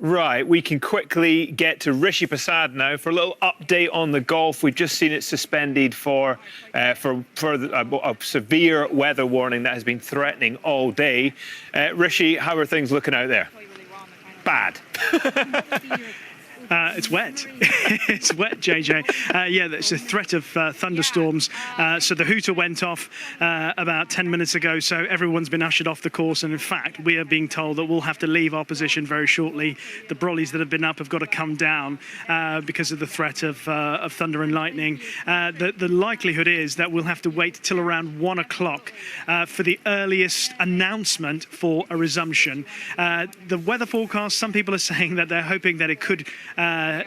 Right, we can quickly get to Rishi Prasad now for a little update on the golf. We've just seen it suspended for a severe weather warning that has been threatening all day. Rishi, how are things looking out there? Bad. It's wet. It's wet, JJ. Yeah, there's a threat of thunderstorms. So the hooter went off about 10 minutes ago, so everyone's been ushered off the course. And in fact, we are being told that we'll have to leave our position very shortly. The brollies that have been up have got to come down because of the threat of thunder and lightning. The likelihood is that we'll have to wait till around 1 o'clock for the earliest announcement for a resumption. The weather forecast, some people are saying that they're hoping that it could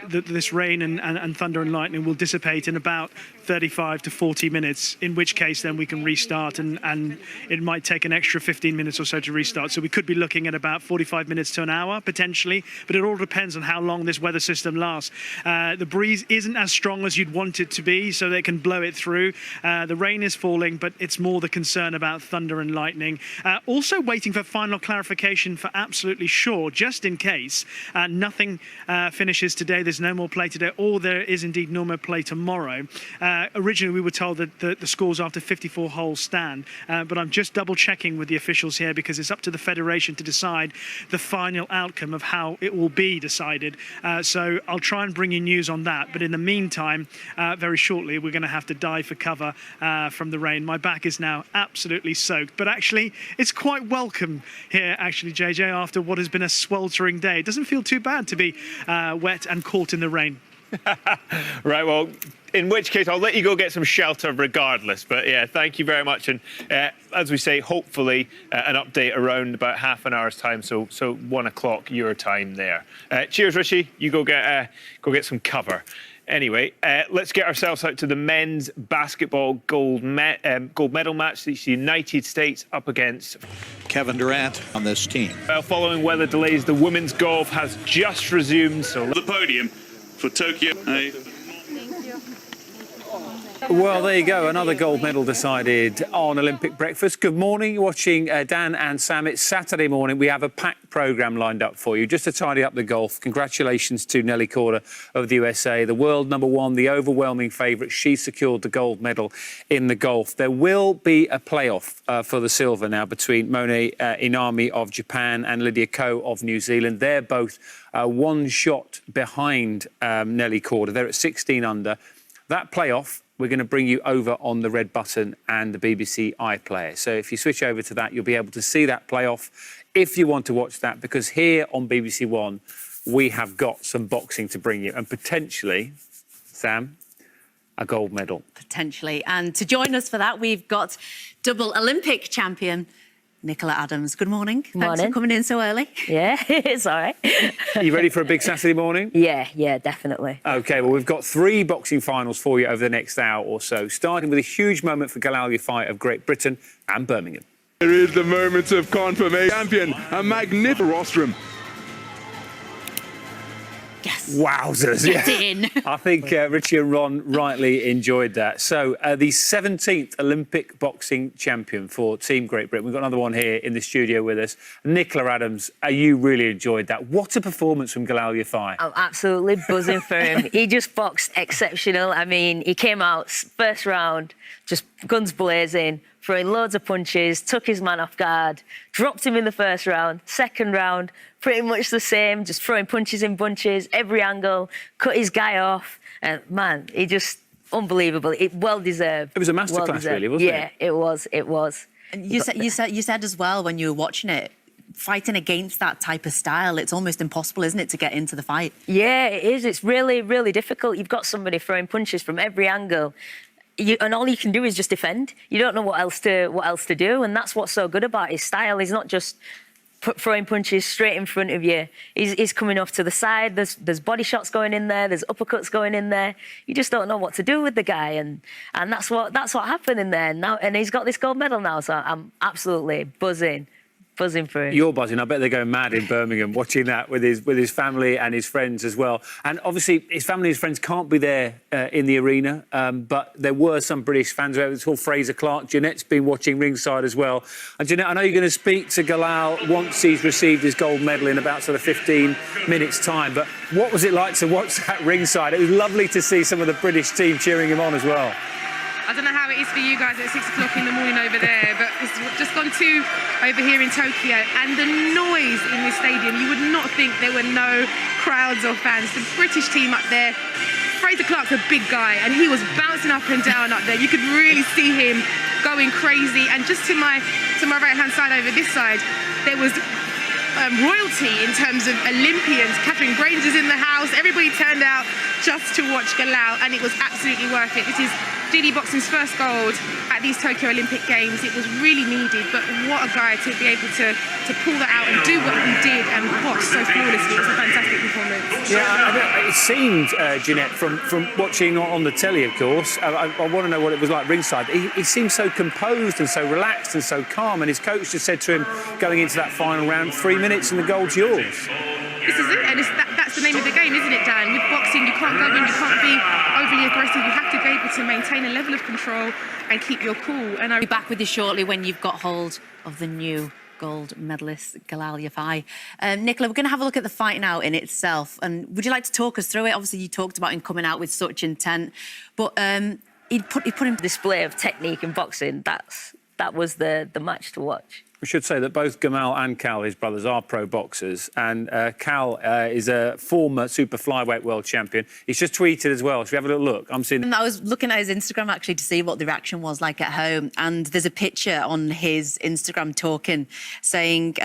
this rain and thunder and lightning will dissipate in about 35 to 40 minutes, in which case then we can restart, and it might take an extra 15 minutes or so to restart. So we could be looking at about 45 minutes to an hour potentially, but it all depends on how long this weather system lasts. The breeze isn't as strong as you'd want it to be, so they can blow it through. The rain is falling, but it's more the concern about thunder and lightning. Also waiting for final clarification for absolutely sure, just in case nothing finishes today. There's no more play today, or there is indeed no more play tomorrow. Originally, we were told that the scores after 54 holes stand, but I'm just double checking with the officials here because it's up to the Federation to decide the final outcome of how it will be decided. So I'll try and bring you news on that. But in the meantime, very shortly, we're going to have to dive for cover from the rain. My back is now absolutely soaked, but actually, it's quite welcome here, actually, JJ, after what has been a sweltering day. It doesn't feel too bad to be wet and caught in the rain. Right, well, in which case I'll let you go get some shelter regardless. But yeah, thank you very much. And as we say, hopefully an update around about half an hour's time. So 1 o'clock your time there. Cheers, Rishi. You go get some cover. Anyway, let's get ourselves out to the men's basketball gold medal match. It's the United States up against Kevin Durant on this team. Well, following weather delays, the women's golf has just resumed. So the podium for Tokyo. Well, there you go. Another gold medal decided on Olympic breakfast. Good morning. You're watching Dan and Sam. It's Saturday morning. We have a packed programme lined up for you. Just to tidy up the golf, congratulations to Nicola of the USA, the world #1, the overwhelming favourite. She secured the gold medal in the golf. There will be a playoff for the silver now between Mone Inami of Japan and Lydia Ko of New Zealand. They're both one shot behind Nelly Korda. They're at 16 under. That playoff, we're going to bring you over on the red button and the BBC iPlayer. So if you switch over to that, you'll be able to see that playoff if you want to watch that, because here on BBC One, we have got some boxing to bring you and potentially, Sam, a gold medal. Potentially. And to join us for that, we've got double Olympic champion Nicola Adams. Good morning. Thanks for coming in so early. Yeah, it's all right. Are you ready for a big Saturday morning? Yeah, definitely. OK, well, we've got 3 boxing finals for you over the next hour or so, starting with a huge moment for Galal Yafai of Great Britain and Birmingham. Here is the moment of confirmation. Champion, a magnificent rostrum. Yes. Wowzers. Get in. I think Richie and Ron rightly enjoyed that. So the 17th Olympic boxing champion for Team Great Britain. We've got another one here in the studio with us. Nicola Adams, you really enjoyed that. What a performance from Galal Yafai. I'm absolutely buzzing for him. He just boxed exceptional. I mean, he came out first round, just guns blazing, throwing loads of punches, took his man off guard, dropped him in the first round. Second round, pretty much the same, just throwing punches in bunches, every angle, cut his guy off. Man, he just unbelievable. Well deserved. It was a masterclass, really, wasn't it? Yeah, it was. And you said as well when you were watching it, fighting against that type of style, it's almost impossible, isn't it, to get into the fight? Yeah, it is. It's really, really difficult. You've got somebody throwing punches from every angle. And all you can do is just defend. You don't know what else to do, and that's what's so good about his style. He's not just throwing punches straight in front of you. He's coming off to the side. There's body shots going in there. There's uppercuts going in there. You just don't know what to do with the guy, and that's what happened in there now. And he's got this gold medal now, so I'm absolutely buzzing. buzzing for him. You're buzzing. I bet they're going mad in Birmingham watching that with his family and his friends as well. And obviously, his family and his friends can't be there in the arena, but there were some British fans. It's all Fraser Clark. Jeanette's been watching ringside as well. And Jeanette, I know you're going to speak to Galal once he's received his gold medal in about sort of 15 minutes' time. But what was it like to watch that ringside? It was lovely to see some of the British team cheering him on as well. I don't know how it is for you guys at 6 o'clock in the morning over there, but it's just gone to over here in Tokyo, and the noise in this stadium, you would not think there were no crowds or fans. The British team up there, Fraser Clark's a big guy, and he was bouncing up and down up there. You could really see him going crazy. And just to my right-hand side over this side, there was royalty in terms of Olympians. Catherine Granger's in the house. Everybody turned out just to watch Galal, and it was absolutely worth it. This is DD Boxing's first gold at these Tokyo Olympic Games. It was really needed, but what a guy to be able to pull that out and do what he did and box so flawlessly. It was a fantastic performance. Yeah, it seemed, Jeanette, from watching on the telly, of course, I want to know what it was like ringside. He seemed so composed and so relaxed and so calm, and his coach just said to him, going into that final round, 3 minutes and the gold's yours. This is it, and that's the name of the game, isn't it, Dan? With boxing, you can't go in, you can't be overly aggressive. You have to be able to maintain a level of control and keep your cool. And I'll be back with you shortly when you've got hold of the new gold medalist, Galal Yafai. Nicola, we're going to have a look at the fight now in itself. And would you like to talk us through it? Obviously, you talked about him coming out with such intent, but he put him... Display of technique in boxing, that was the match to watch. We should say that both Gamal and Cal, his brothers, are pro boxers, and Cal is a former super flyweight world champion. He's just tweeted as well. Should we have a little look? I was looking at his Instagram actually to see what the reaction was like at home, and there's a picture on his Instagram talking, saying,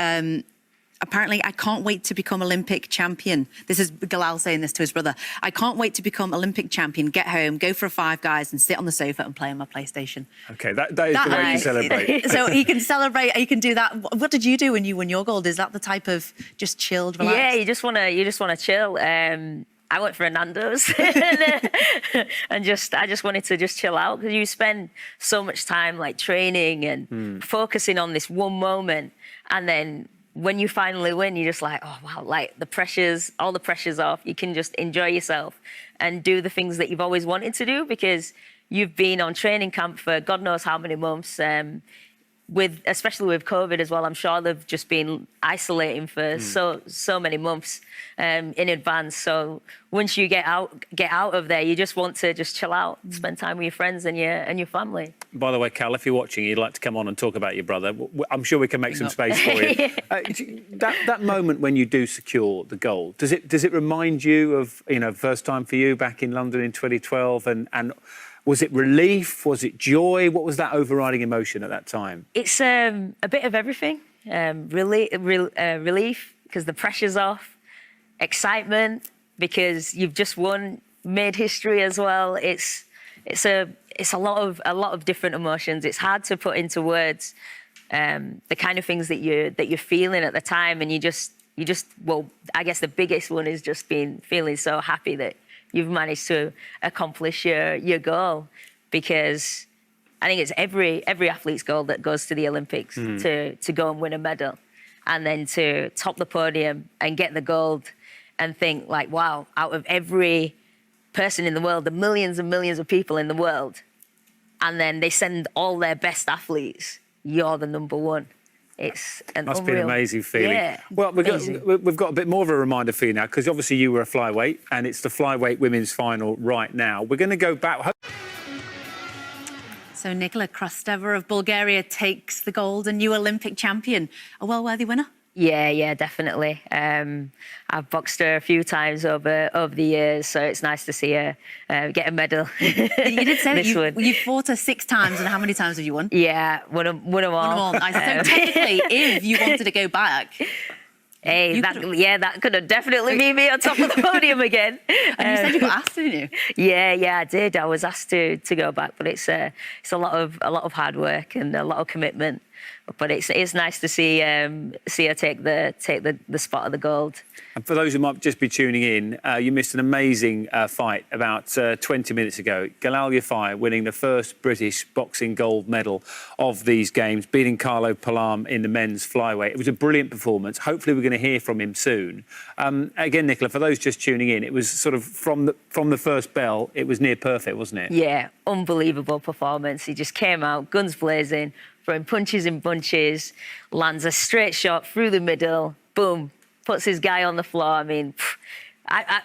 apparently, I can't wait to become Olympic champion. This is Galal saying this to his brother. I can't wait to become Olympic champion, get home, go for a Five Guys and sit on the sofa and play on my PlayStation. OK, that is the way to celebrate. So he can celebrate, he can do that. What did you do when you won your gold? Is that the type of just chilled, relaxed? Yeah, you just want to chill. I went for a Nando's and I just wanted to just chill out, because you spend so much time like training and focusing on this one moment, and then when you finally win, you're just like, oh, wow, like all the pressure's off. You can just enjoy yourself and do the things that you've always wanted to do, because you've been on training camp for God knows how many months. Especially with COVID as well, I'm sure they've just been isolating for so many months in advance. So once you get out of there, you just want to just chill out, spend time with your friends and your family. By the way, Cal, if you're watching, you'd like to come on and talk about your brother, I'm sure we can make some space for you. That moment when you do secure the gold, does it remind you of, first time for you back in London in 2012, and was it relief? Was it joy? What was that overriding emotion at that time? It's a bit of everything. Relief, because the pressure's off. Excitement, because you've just won, made history as well. It's a lot of different emotions. It's hard to put into words the kind of things that you're feeling at the time, and well, I guess the biggest one is just feeling so happy that you've managed to accomplish your goal, because I think it's every athlete's goal that goes to the Olympics to go and win a medal, and then to top the podium and get the gold and think like, wow, out of every person in the world, the millions and millions of people in the world, and then they send all their best athletes, you're the number one. It's an must be an amazing feeling. Yeah, well, we've got a bit more of a reminder for you now, because obviously you were a flyweight, and it's the flyweight women's final right now. We're going to go back. So Nicola Krasteva of Bulgaria takes the gold, a new Olympic champion. A well-worthy winner? Yeah, definitely. I've boxed her a few times over the years, so it's nice to see her get a medal. You did say that you fought her 6 times, and how many times have you won? Yeah, won them all. So technically, if you wanted to go back... Hey, that could have definitely made me on top of the podium again. And you said you got asked, didn't you? Yeah, I did. I was asked to go back, but it's a lot of hard work and a lot of commitment. But it's nice to see her take the spot of the gold. And for those who might just be tuning in, you missed an amazing fight about 20 minutes ago. Galal Yafai winning the first British boxing gold medal of these games, beating Carlo Palam in the men's flyweight. It was a brilliant performance. Hopefully we're going to hear from him soon. Again, Nicola, for those just tuning in, it was sort of from the first bell, it was near perfect, wasn't it? Yeah, unbelievable performance. He just came out, guns blazing, throwing punches in bunches, lands a straight shot through the middle, boom, puts his guy on the floor. I mean,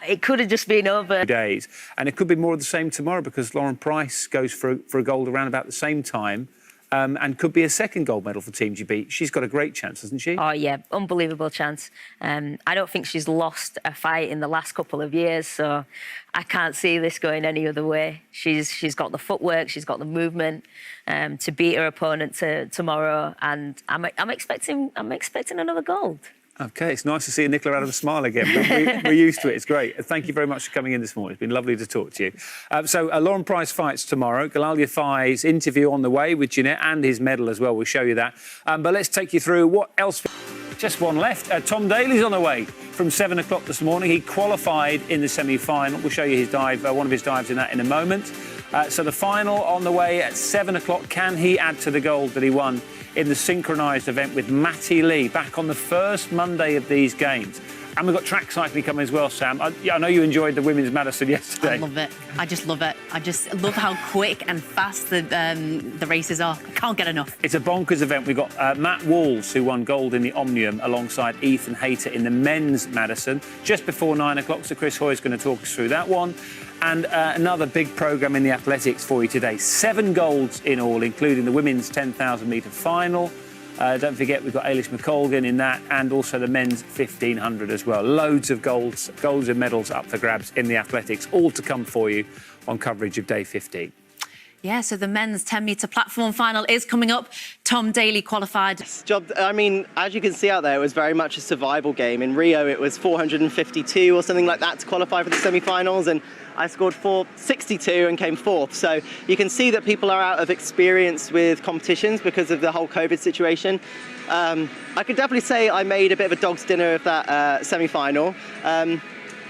it could have just been over. Days. And it could be more of the same tomorrow because Lauren Price goes for a gold around about the same time and could be a second gold medal for Team GB. She's got a great chance, hasn't she? Oh, yeah, unbelievable chance. I don't think she's lost a fight in the last couple of years, so I can't see this going any other way. She's got the footwork, she's got the movement to beat her opponent tomorrow, and I'm expecting another gold. OK, it's nice to see Nicola Adams smile again. We're used to it. It's great. Thank you very much for coming in this morning. It's been lovely to talk to you. So Lauren Price fights tomorrow. Galal Yafai's interview on the way with Jeanette and his medal as well. We'll show you that. But let's take you through what else. Just one left. Tom Daley's on the way from 7 o'clock this morning. He qualified in the semi-final. We'll show you his dive, one of his dives in that in a moment. So the final on the way at 7 o'clock. Can he add to the gold that he won in the synchronised event with Matty Lee back on the first Monday of these games? And we've got track cycling coming as well, Sam. I know you enjoyed the women's marathon yesterday. I love it. I just love it. I just love how quick and fast the races are. I can't get enough. It's a bonkers event. We've got Matt Walls, who won gold in the Omnium, alongside Ethan Hayter in the men's marathon, just before 9 o'clock. So Chris Hoy's going to talk us through that one. And another big programme in the athletics for you today. 7 golds in all, including the women's 10,000-metre final. Don't forget, we've got Ailish McColgan in that, and also the men's 1,500 as well. Loads of golds and medals up for grabs in the athletics, all to come for you on coverage of Day 15. Yeah, so the men's 10-metre platform final is coming up. Tom Daley qualified. I mean, as you can see out there, it was very much a survival game. In Rio, it was 452 or something like that to qualify for the semi-finals, and I scored 462 and came 4th. So you can see that people are out of experience with competitions because of the whole COVID situation. I could definitely say I made a bit of a dog's dinner of that semi-final.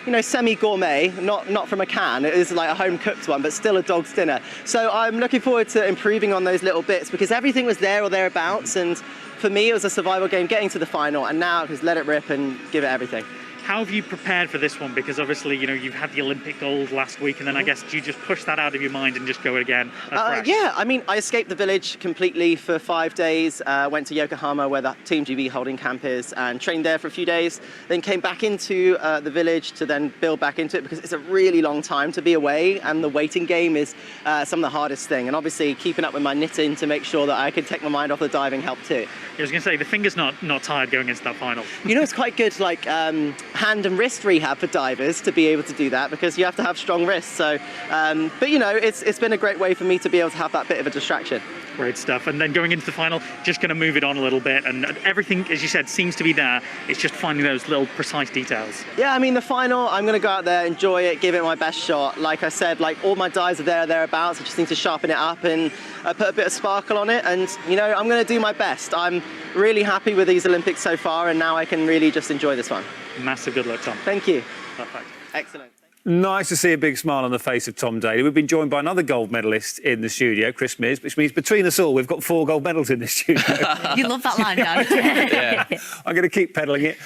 You know, semi-gourmet, not from a can. It is like a home-cooked one, but still a dog's dinner. So I'm looking forward to improving on those little bits because everything was there or thereabouts. And for me, it was a survival game getting to the final. And now just let it rip and give it everything. How have you prepared for this one? Because obviously, you know, you've had the Olympic gold last week, and then I guess do you just push that out of your mind and just go again afresh? Yeah, I mean, I escaped the village completely for 5 days, went to Yokohama where the Team GB holding camp is and trained there for a few days, then came back into the village to then build back into it because it's a really long time to be away and the waiting game is some of the hardest thing. And obviously keeping up with my knitting to make sure that I could take my mind off the diving helped too. I was going to say, the finger's not tired going into that final. You know, it's quite good, like, hand and wrist rehab for divers to be able to do that because you have to have strong wrists. So, but you know, it's been a great way for me to be able to have that bit of a distraction. Great stuff. And then going into the final, just going to move it on a little bit, and everything, as you said, seems to be there. It's just finding those little precise details. Yeah, I mean, the final, I'm going to go out there, enjoy it, give it my best shot. Like I said, like all my dives are there or thereabouts. I just need to sharpen it up and put a bit of sparkle on it. And you know, I'm going to do my best. I'm really happy with these Olympics so far, and now I can really just enjoy this one. Massive good luck, Tom. Thank you. Perfect. Excellent. Nice to see a big smile on the face of Tom Daley. We've been joined by another gold medalist in the studio, Chris Mears, which means between us all, we've got 4 gold medals in the studio. You love that line, Dan. Yeah. I'm going to keep peddling it.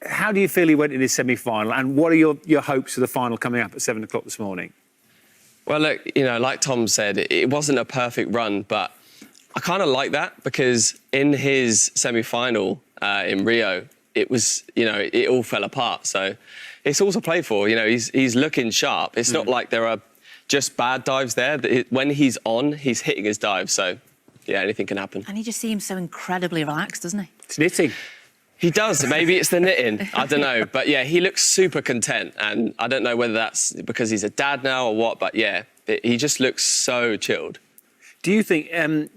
How do you feel he went in his semi-final, and what are your hopes for the final coming up at 7 o'clock this morning? Well, look, you know, like Tom said, it wasn't a perfect run, but I kind of like that because in his semi-final in Rio, it was, you know, it all fell apart. So it's all to play for. You know, he's looking sharp. It's not like there are just bad dives there. When he's on, he's hitting his dive. So, yeah, anything can happen. And he just seems so incredibly relaxed, doesn't he? It's knitting. He does. Maybe it's the knitting. I don't know. But, yeah, he looks super content. And I don't know whether that's because he's a dad now or what. But, yeah, he just looks so chilled. Do you think,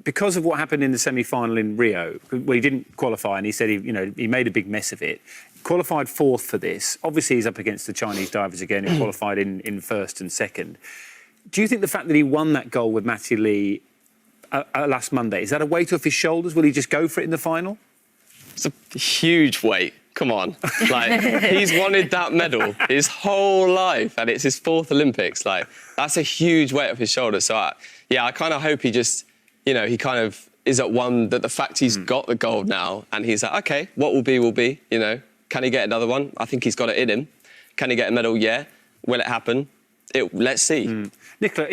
because of what happened in the semi-final in Rio, where he didn't qualify and he said he made a big mess of it, qualified 4th for this, obviously he's up against the Chinese divers again who qualified in 1st and 2nd. Do you think the fact that he won that gold with Matty Lee last Monday. Is that a weight off his shoulders? Will he just go for it in the final? It's a huge weight. Come on. Like, he's wanted that medal his whole life, and it's his 4th Olympics. Like, that's a huge weight off his shoulders. So, I kind of hope he just, you know, he kind of is at one, that the fact he's got the gold now, and he's like, OK, what will be, you know. Can he get another one? I think he's got it in him. Can he get a medal? Yeah. Will it happen? Let's see. Nicola,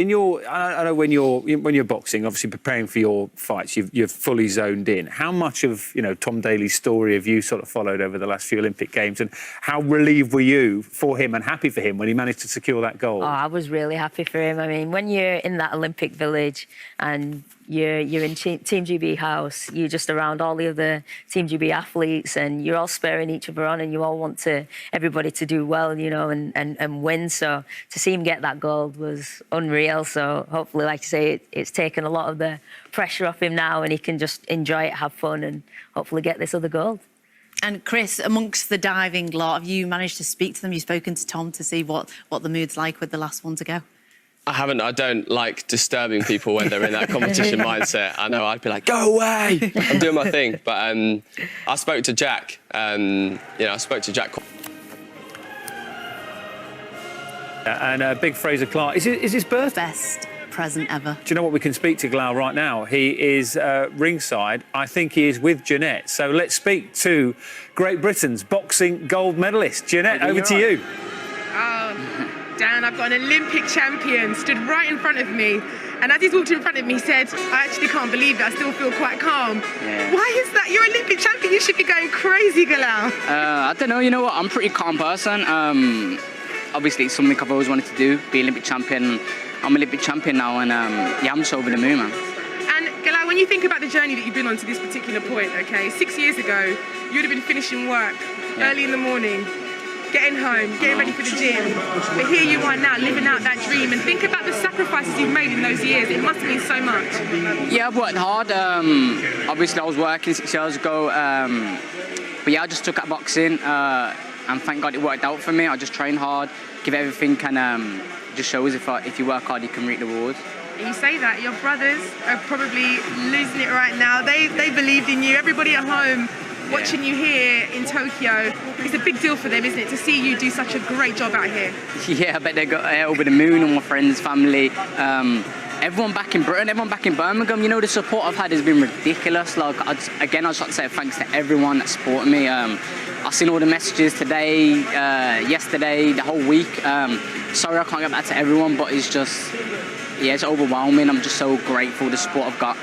I know when you're boxing, obviously preparing for your fights, you're fully zoned in. How much of Tom Daley's story have you sort of followed over the last few Olympic Games, and how relieved were you for him and happy for him when he managed to secure that gold? Oh, I was really happy for him. I mean, when you're in that Olympic village and you're in Team GB house, you're just around all the other Team GB athletes, and you're all spurring each other on, and you all want everybody to do well, and win. So to see him get that gold was unreal. So hopefully, like I say, it's taken a lot of the pressure off him now, and he can just enjoy it, have fun, and hopefully get this other gold. And Chris, amongst the diving lot, have you managed to speak to them? You've spoken to Tom to see what the mood's like with the last one to go? I haven't. I don't like disturbing people when they're in that competition mindset. I know I'd be like, go away! I'm doing my thing. But I spoke to Jack. I spoke to Jack. And big Fraser Clark. Is his birthday? Best present ever. Do you know what? We can speak to Galal right now. He is ringside. I think he is with Jeanette. So let's speak to Great Britain's boxing gold medalist. Jeanette, over to you. Dan, I've got an Olympic champion stood right in front of me. And as he's walked in front of me, he said, I actually can't believe it. I still feel quite calm. Yeah. Why is that? You're Olympic champion. You should be going crazy, Galal. I don't know. You know what? I'm a pretty calm person. Obviously, it's something I've always wanted to do, be Olympic champion. I'm Olympic champion now, and I'm just over the moon, man. And Galal, when you think about the journey that you've been on to this particular point, okay, 6 years ago, you would have been finishing work early in the morning, getting home, getting ready for the gym. But here you are now, living out that dream. And think about the sacrifices you've made in those years. It must have been so much. Yeah, I've worked hard. Obviously, I was working 6 years ago. But yeah, I just took up boxing. And thank God it worked out for me. I just trained hard, give everything, and just shows if you work hard, you can reap the rewards. You say that, your brothers are probably losing it right now. They believed in you. Everybody at home watching you here in Tokyo, it's a big deal for them, isn't it, to see you do such a great job out here? Yeah, I bet they got over the moon, all my friends, family, everyone back in Britain, everyone back in Birmingham. You know, the support I've had has been ridiculous. Like, I just want to say thanks to everyone that supported me. I've seen all the messages today, yesterday, the whole week. Sorry I can't get back to everyone, but it's just, yeah, it's overwhelming. I'm just so grateful for the support I've got.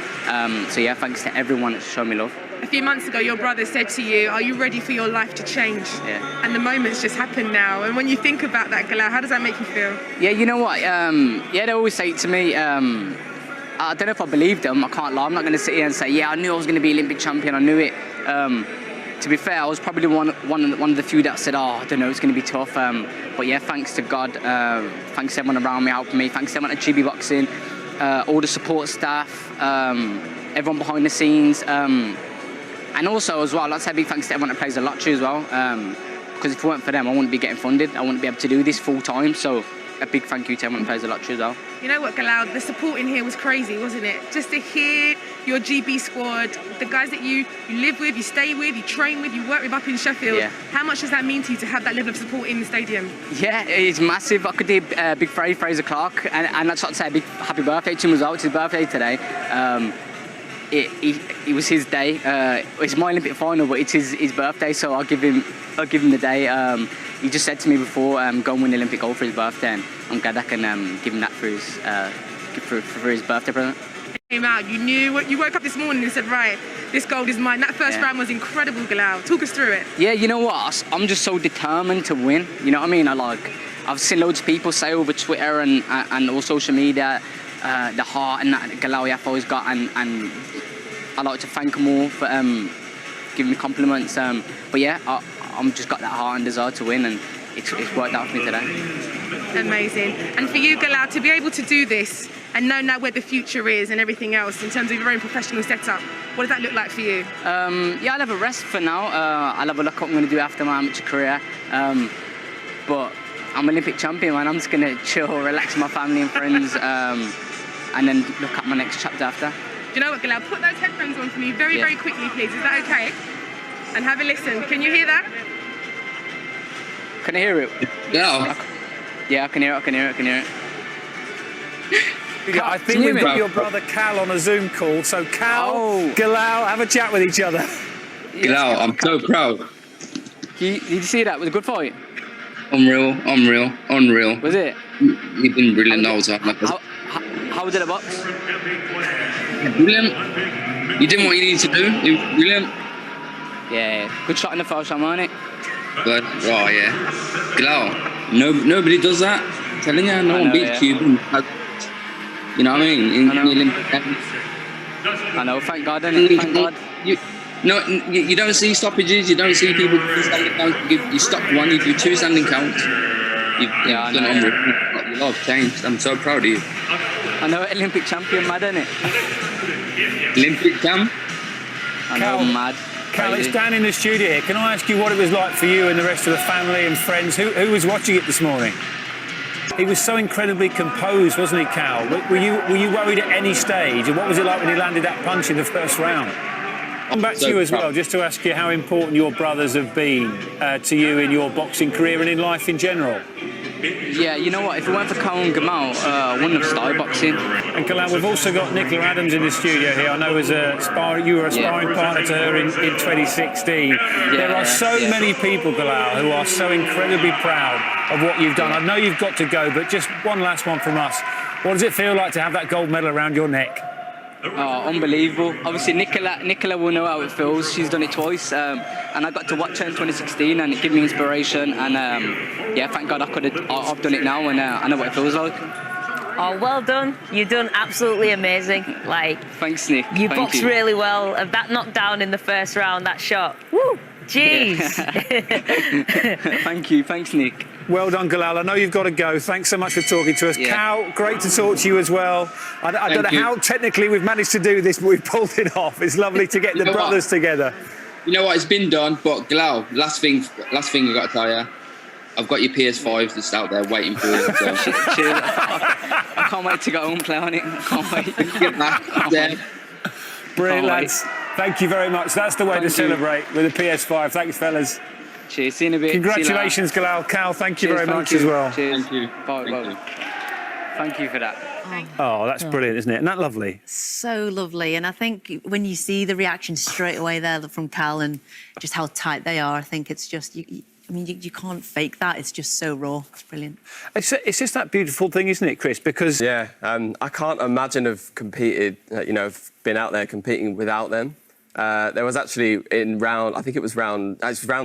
So yeah, thanks to everyone that's shown me love. A few months ago, your brother said to you, are you ready for your life to change? Yeah. And the moment's just happened now. And when you think about that, Galal, how does that make you feel? Yeah, you know what? They always say to me, I don't know if I believe them, I can't lie. I'm not going to sit here and say, yeah, I knew I was going to be Olympic champion, I knew it. To be fair, I was probably one of the few that said, I don't know, it's going to be tough. But yeah, thanks to God, thanks to everyone around me helping me, thanks to everyone at GB Boxing, all the support staff, everyone behind the scenes. And also, as well, I'd like to say a big thanks to everyone that plays the lottery as well. Because if it weren't for them, I wouldn't be getting funded. I wouldn't be able to do this full time. So a big thank you to everyone that plays the lottery as well. You know what, Galal, the support in here was crazy, wasn't it? Just to hear your GB squad, the guys that you live with, you stay with, you train with, you work with up in Sheffield. Yeah. How much does that mean to you to have that level of support in the stadium? Yeah, it's massive. I could do big Fraser Clark, and I'd like to say a big happy birthday to him as well. It's his birthday today. It was his day. It's my Olympic final, but it's his birthday, so I'll give him the day. He just said to me before, go and win the Olympic gold for his birthday, and I'm glad I can give him that for his birthday present. Came out, you knew, you woke up this morning and said, right, this gold is mine. That first round was incredible, Galal. Talk us through it. Yeah, you know what? I'm just so determined to win. You know what I mean? I've seen loads of people say over Twitter and all social media, the heart and that Galal Yafai's got, and I'd like to thank them all for giving me compliments. But yeah, I'm just got that heart and desire to win, and it's worked out for me today. Amazing. And for you, Galal, to be able to do this and know now where the future is and everything else in terms of your own professional setup, what does that look like for you? Yeah, I'll have a rest for now. I'll have a look at what I'm going to do after my amateur career. But I'm Olympic champion, man. I'm just going to chill, relax with my family and friends, and then look at my next chapter after. you know what, Galal? Put those headphones on for me very, very quickly, please. Is that okay? And have a listen. Can you hear that? Can I hear it? Yeah. Yeah, I can hear it. I can hear it. I can hear it. I think we've got your brother Cal on a Zoom call. So Cal, Galal, have a chat with each other. Galal, I'm so proud. Did you see that? It was a good fight. Unreal. Was it? You've been brilliant the whole time. How was it a box? Brilliant. You did what you needed to do. You were brilliant. Yeah, good shot in the first round, wasn't it? But, oh yeah. Galal, nobody does that. I'm telling you, no one beats Cuban. You know what I mean? In the Olympic Games. I know, thank God, innit? Thank God. You don't see stoppages, you don't see people standing counts. You stop one, you do 2 standing counts. You've done unreal. Your life changed. I'm so proud of you. I know, Olympic champion, mad, innit? Olympic champ? I know, mad. Cal, it's Dan in the studio here. Can I ask you what it was like for you and the rest of the family and friends? Who was watching it this morning? He was so incredibly composed, wasn't he, Cal? Were you worried at any stage? And what was it like when he landed that punch in the first round? Come back to you as well, just to ask you how important your brothers have been to you in your boxing career and in life in general. Yeah, you know what? If it weren't for Cal and Gamal, I wouldn't have started boxing. And Galal, we've also got Nicola Adams in the studio here. I know you were a sparring partner to her in 2016. There are so many people, Galal, who are so incredibly proud of what you've done. I know you've got to go, but just one last one from us. What does it feel like to have that gold medal around your neck? Oh, unbelievable. Obviously, Nicola will know how it feels. She's done it twice. And I got to watch her in 2016 and it gave me inspiration. And yeah, thank God I've done it now and I know what it feels like. Oh, well done. You've done absolutely amazing. Like, thanks, Nick. You boxed really well. That knockdown in the first round, that shot. Woo! Jeez. Yeah. Thank you. Thanks, Nick. Well done, Galal. I know you've got to go. Thanks so much for talking to us. Cal, great to talk to you as well. I don't know how technically we've managed to do this, but we've pulled it off. It's lovely to get the brothers together. You know what? It's been done, but Galal, last thing I got to tell you, I've got your PS5 that's out there waiting for you. So. Cheers. I can't wait to go home and play on it. I can't wait. Get back there. Brilliant, lads. Thank you very much. That's the way to celebrate with the PS5. Thanks, fellas. Cheers. See you in a bit. Congratulations, Galal. Cal, thank you very much as well. Cheers. Thank you. Bye. Thank you for that. Oh, that's brilliant, isn't it? Isn't that lovely? So lovely. And I think when you see the reaction straight away there from Cal and just how tight they are, I think it's just... you can't fake that. It's just so raw. It's brilliant. It's just that beautiful thing, isn't it, Chris? Because... Yeah, I can't imagine have competed, been out there competing without them. There was actually in round, I think it was round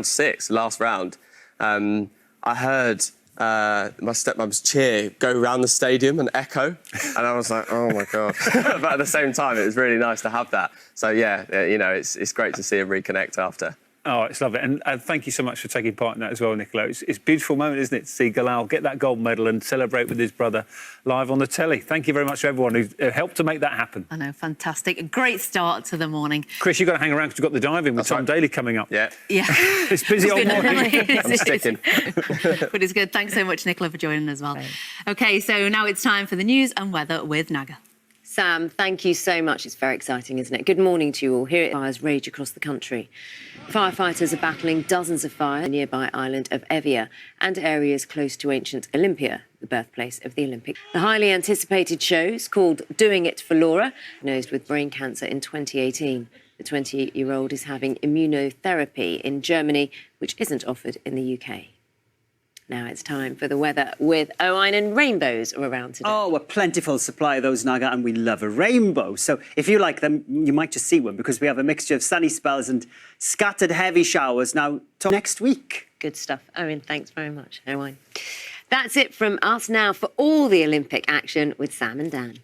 6, last round, I heard my stepmom's cheer go around the stadium and echo, and I was like, oh my God. But at the same time, it was really nice to have that. So yeah, it's great to see him reconnect after. Oh, it's lovely. And thank you so much for taking part in that as well, Nicola. It's a beautiful moment, isn't it, to see Galal get that gold medal and celebrate with his brother live on the telly. Thank you very much to everyone who helped to make that happen. I know, fantastic. A great start to the morning. Chris, you've got to hang around because you've got the diving with Tom Daley coming up. Yeah. It's busy old morning. I'm sticking. But it's good. Thanks so much, Nicola, for joining as well. OK, so now it's time for the news and weather with Naga. Sam, thank you so much. It's very exciting, isn't it? Good morning to you all. Here fires rage across the country. Firefighters are battling dozens of fires on the nearby island of Evia and areas close to ancient Olympia, the birthplace of the Olympics. The highly anticipated shows, called Doing It for Laura, diagnosed with brain cancer in 2018. The 28-year-old is having immunotherapy in Germany, which isn't offered in the UK. Now it's time for the weather with Owain, and rainbows are around today. Oh, a plentiful supply of those, Naga, and we love a rainbow. So if you like them, you might just see one because we have a mixture of sunny spells and scattered heavy showers now till next week. Good stuff. Owain, thanks very much. Owain. That's it from us now for all the Olympic action with Sam and Dan.